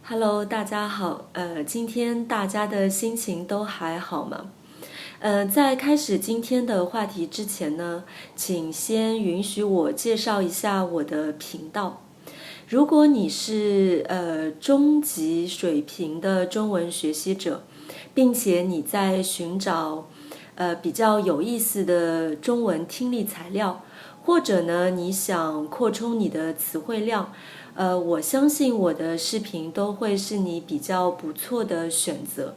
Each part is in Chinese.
Hello，大家好。今天大家的心情都还好吗？在开始今天的话题之前呢，请先允许我介绍一下我的频道。如果你是中级水平的中文学习者，并且你在寻找比较有意思的中文听力材料，或者呢你想扩充你的词汇量，我相信我的视频都会是你比较不错的选择。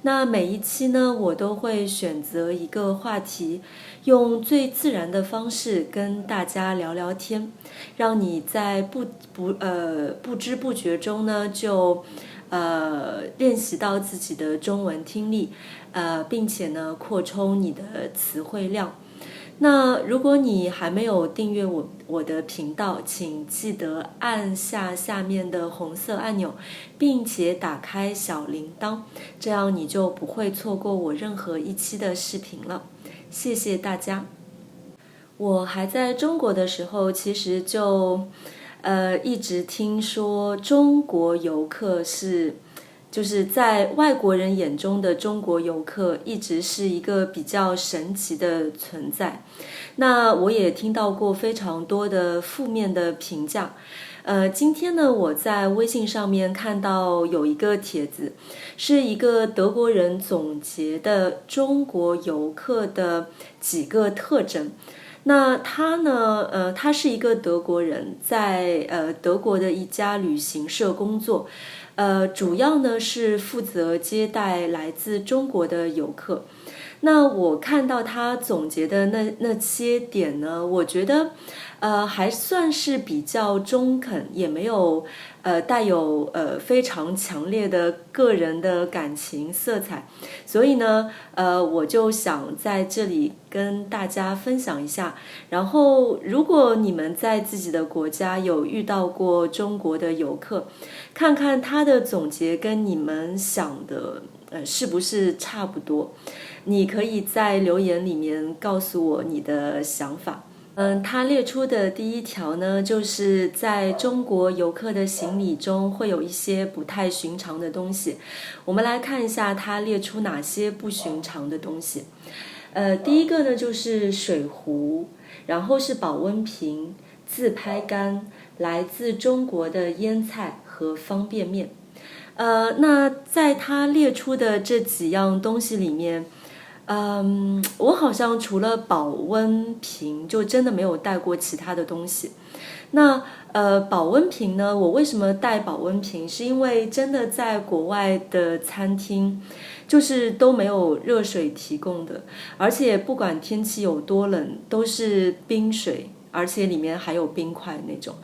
那每一期呢，我都会选择一个话题，用最自然的方式跟大家聊聊天，让你在不知不觉中呢，就练习到自己的中文听力，并且呢扩充你的词汇量。那如果你还没有订阅我的频道，请记得按下面的红色按钮，并且打开小铃铛，这样你就不会错过我任何一期的视频了。谢谢大家。我还在中国的时候，其实就一直听说中国游客就是在外国人眼中的中国游客一直是一个比较神奇的存在。那我也听到过非常多的负面的评价。今天呢，我在微信上面看到有一个帖子，是一个德国人总结的中国游客的几个特征。那他呢？他是一个德国人，在德国的一家旅行社工作，主要呢是负责接待来自中国的游客。那我看到他总结的那些点呢，我觉得还算是比较中肯，也没有带有非常强烈的个人的感情色彩，所以呢我就想在这里跟大家分享一下。然后如果你们在自己的国家有遇到过中国的游客，看看他的总结跟你们想的是不是差不多，你可以在留言里面告诉我你的想法。他列出的第一条呢，就是在中国游客的行李中会有一些不太寻常的东西。我们来看一下他列出哪些不寻常的东西。第一个呢就是水壶，然后是保温瓶、自拍杆、来自中国的腌菜和方便面。那在他列出的这几样东西里面，我好像除了保温瓶，就真的没有带过其他的东西。那保温瓶呢？我为什么带保温瓶？是因为真的在国外的餐厅，就是都没有热水提供的，而且不管天气有多冷，都是冰水，而且里面还有冰块那种。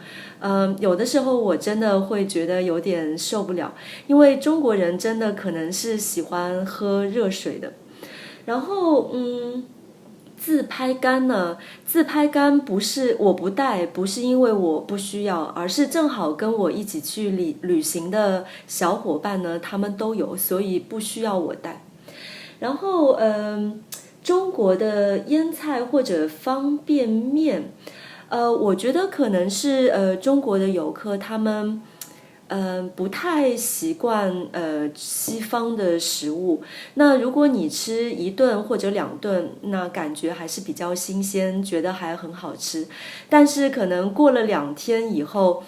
有的时候我真的会觉得有点受不了，因为中国人真的可能是喜欢喝热水的。然后自拍杆呢？自拍杆我不带，不是因为我不需要，而是正好跟我一起去旅行的小伙伴呢，他们都有，所以不需要我带。然后中国的腌菜或者方便面，我觉得可能是中国的游客他们不太习惯西方的食物。那如果你吃一顿或者两顿，那感觉还是比较新鲜，觉得还很好吃。但是可能过了2天以后，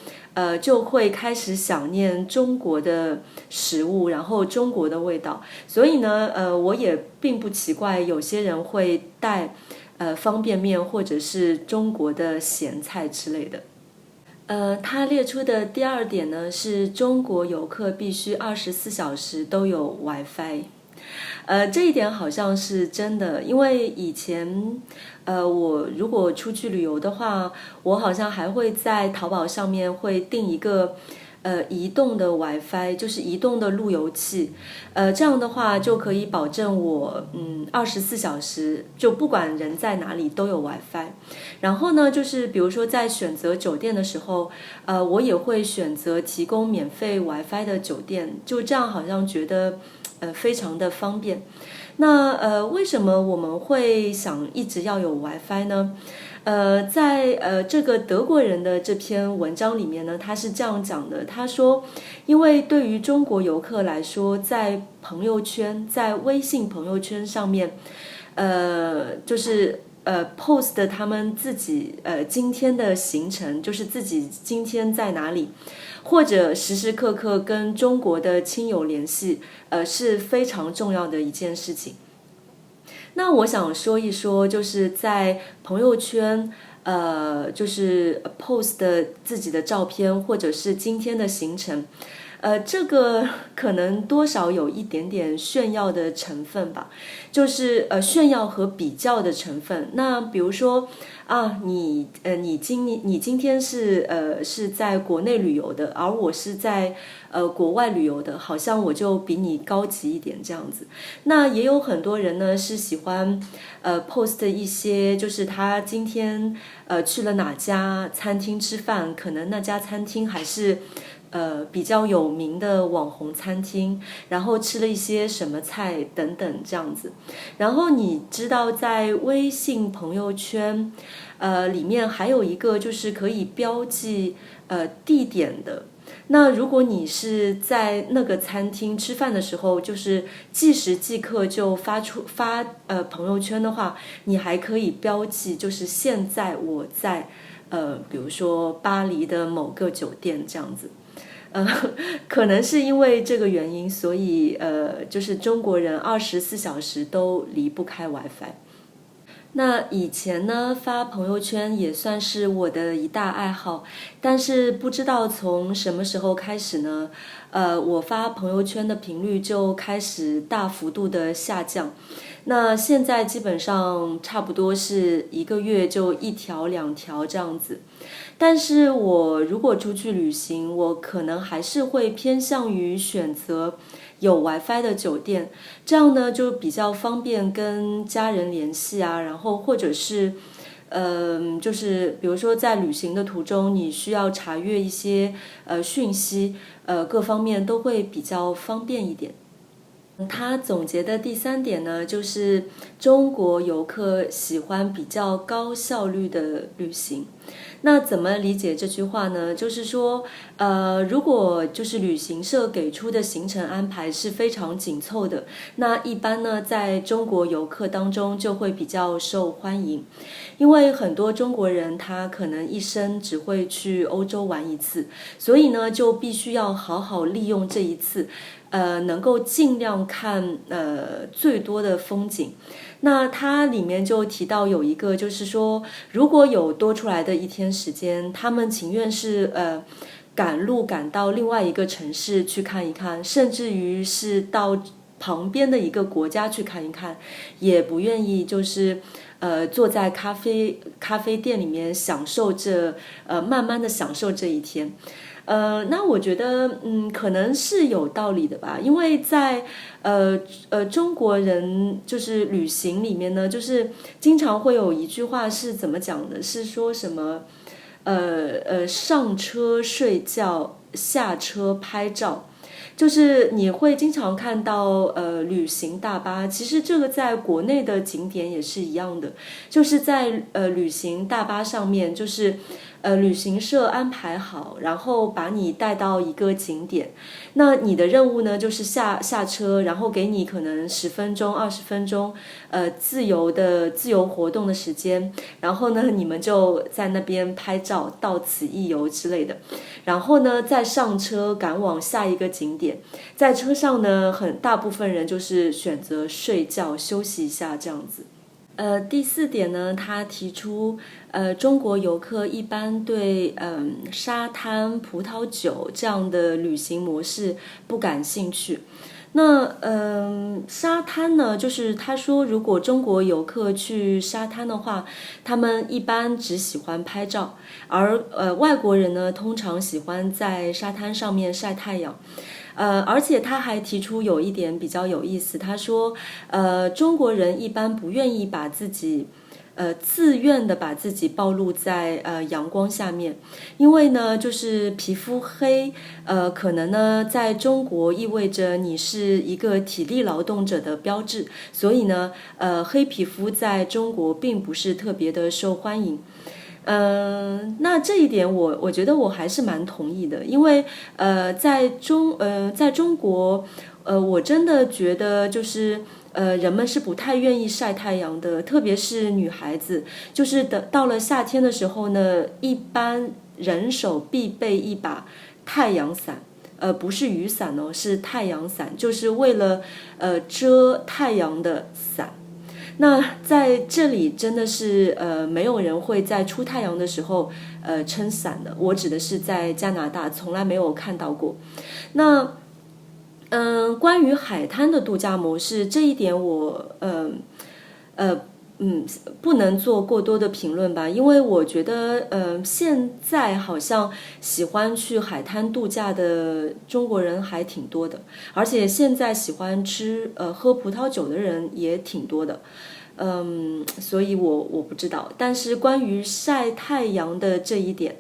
就会开始想念中国的食物，然后中国的味道。所以呢，我也并不奇怪有些人会带方便面或者是中国的咸菜之类的。他列出的第二点呢，是中国游客必须24小时都有 WiFi。这一点好像是真的，因为以前，我如果出去旅游的话，我好像还会在淘宝上面会订一个移动的 WiFi， 就是移动的路由器。这样的话就可以保证我24小时就不管人在哪里都有 WiFi。然后呢，就是比如说在选择酒店的时候，我也会选择提供免费 WiFi 的酒店，就这样好像觉得非常的方便。那为什么我们会想一直要有 WiFi 呢？在这个德国人的这篇文章里面呢，他是这样讲的，他说，因为对于中国游客来说，在朋友圈，在微信朋友圈上面，就是post 他们自己今天的行程，就是自己今天在哪里，或者时时刻刻跟中国的亲友联系，是非常重要的一件事情。那我想说一说，就是在朋友圈，就是 post 自己的照片，或者是今天的行程，这个可能多少有一点点炫耀的成分吧，就是炫耀和比较的成分。那比如说啊，你今天是在国内旅游的，而我是在国外旅游的，好像我就比你高级一点这样子。那也有很多人呢是喜欢post 一些，就是他今天去了哪家餐厅吃饭，可能那家餐厅还是比较有名的网红餐厅，然后吃了一些什么菜等等这样子。然后你知道在微信朋友圈里面还有一个就是可以标记地点的。那如果你是在那个餐厅吃饭的时候，就是即时即刻就发朋友圈的话，你还可以标记，就是现在我在比如说巴黎的某个酒店这样子。可能是因为这个原因，所以就是中国人24小时都离不开 WiFi。那以前呢，发朋友圈也算是我的一大爱好，但是不知道从什么时候开始呢，我发朋友圈的频率就开始大幅度的下降。那现在基本上差不多是1个月就1条2条这样子。但是我如果出去旅行，我可能还是会偏向于选择有 WiFi 的酒店，这样呢就比较方便跟家人联系啊，然后或者是就是比如说在旅行的途中，你需要查阅一些讯息，各方面都会比较方便一点。他总结的第3点呢，就是中国游客喜欢比较高效率的旅行。那怎么理解这句话呢？就是说，如果就是旅行社给出的行程安排是非常紧凑的，那一般呢，在中国游客当中就会比较受欢迎，因为很多中国人他可能一生只会去欧洲玩一次，所以呢，就必须要好好利用这一次。能够尽量看最多的风景。那它里面就提到有一个，就是说，如果有多出来的1天时间，他们情愿是赶路赶到另外一个城市去看一看，甚至于是到旁边的一个国家去看一看，也不愿意就是坐在咖啡店里面享受慢慢的享受这一天。那我觉得，可能是有道理的吧，因为在中国人就是旅行里面呢，就是经常会有一句话是怎么讲的？是说什么？上车睡觉，下车拍照。就是你会经常看到旅行大巴，其实这个在国内的景点也是一样的，就是在旅行大巴上面，就是旅行社安排好，然后把你带到一个景点，那你的任务呢就是下车，然后给你可能10分钟、20分钟自由活动的时间，然后呢你们就在那边拍照，到此一游之类的，然后呢再上车赶往下一个景点。在车上呢，很大部分人就是选择睡觉休息一下这样子。第4点呢，他提出，中国游客一般对沙滩、葡萄酒这样的旅行模式不感兴趣。那沙滩呢，就是他说，如果中国游客去沙滩的话，他们一般只喜欢拍照，而外国人呢，通常喜欢在沙滩上面晒太阳。而且他还提出有一点比较有意思，他说，中国人一般不愿意把自己自愿的把自己暴露在阳光下面，因为呢，就是皮肤黑，可能呢在中国意味着你是一个体力劳动者的标志，所以呢，黑皮肤在中国并不是特别的受欢迎。那这一点我觉得我还是蛮同意的，因为在中国，我真的觉得就是人们是不太愿意晒太阳的，特别是女孩子，就是到了夏天的时候呢，一般人手必备一把太阳伞。不是雨伞哦，是太阳伞，就是为了遮太阳的伞。那在这里真的是没有人会在出太阳的时候撑伞的，我指的是在加拿大从来没有看到过。那关于海滩的度假模式这一点我不能做过多的评论吧，因为我觉得现在好像喜欢去海滩度假的中国人还挺多的，而且现在喜欢喝葡萄酒的人也挺多的。所以我不知道，但是关于晒太阳的这一点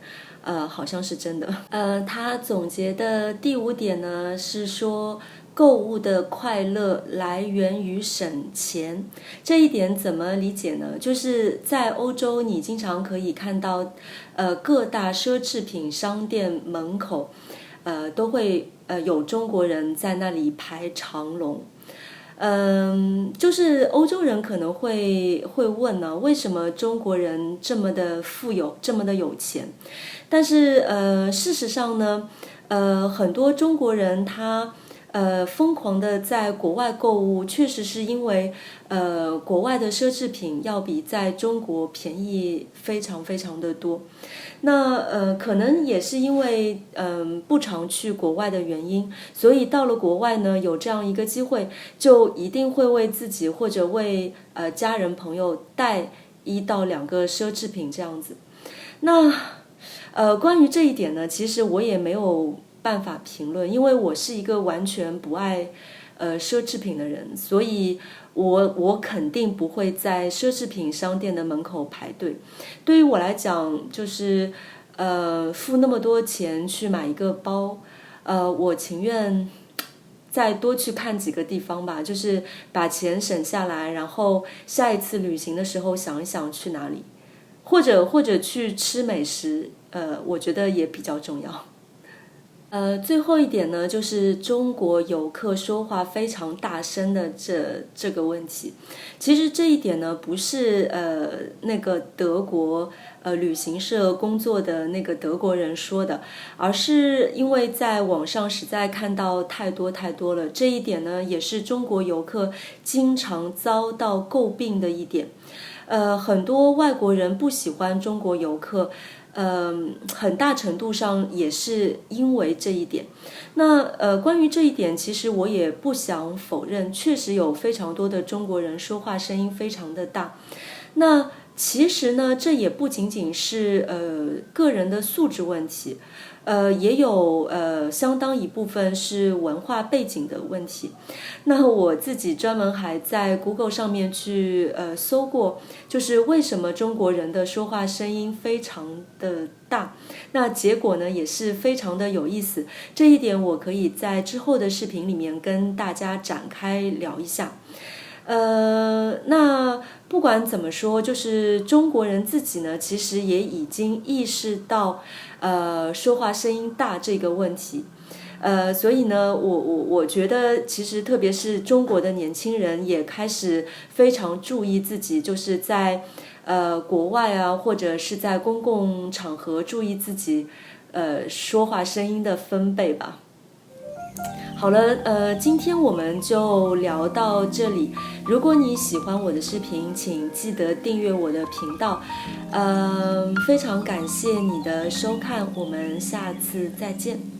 好像是真的。他总结的第5点呢是说，购物的快乐来源于省钱。这一点怎么理解呢？就是在欧洲，你经常可以看到，各大奢侈品商店门口，都会有中国人在那里排长龙。就是欧洲人可能会问呢，为什么中国人这么的富有，这么的有钱？但是事实上呢，很多中国人他疯狂的在国外购物，确实是因为国外的奢侈品要比在中国便宜非常非常的多。那可能也是因为不常去国外的原因，所以到了国外呢，有这样一个机会，就一定会为自己或者为家人朋友带1到2个奢侈品这样子。那关于这一点呢，其实我也没有办法评论，因为我是一个完全不爱奢侈品的人，所以我肯定不会在奢侈品商店的门口排队。对于我来讲，就是付那么多钱去买一个包，我情愿再多去看几个地方吧，就是把钱省下来，然后下一次旅行的时候想一想去哪里，或者去吃美食，我觉得也比较重要。最后一点呢，就是中国游客说话非常大声的这个问题。其实这一点呢，不是那个德国旅行社工作的那个德国人说的，而是因为在网上实在看到太多了。这一点呢，也是中国游客经常遭到诟病的一点。很多外国人不喜欢中国游客。很大程度上也是因为这一点。那关于这一点，其实我也不想否认，确实有非常多的中国人说话声音非常的大。那其实呢，这也不仅仅是个人的素质问题，也有相当一部分是文化背景的问题。那我自己专门还在 Google 上面去搜过，就是为什么中国人的说话声音非常的大。那结果呢也是非常的有意思，这一点我可以在之后的视频里面跟大家展开聊一下。那不管怎么说，就是中国人自己呢，其实也已经意识到说话声音大这个问题。所以呢，我觉得其实特别是中国的年轻人也开始非常注意自己，就是在国外啊，或者是在公共场合注意自己说话声音的分贝吧。好了，今天我们就聊到这里。如果你喜欢我的视频，请记得订阅我的频道。非常感谢你的收看，我们下次再见。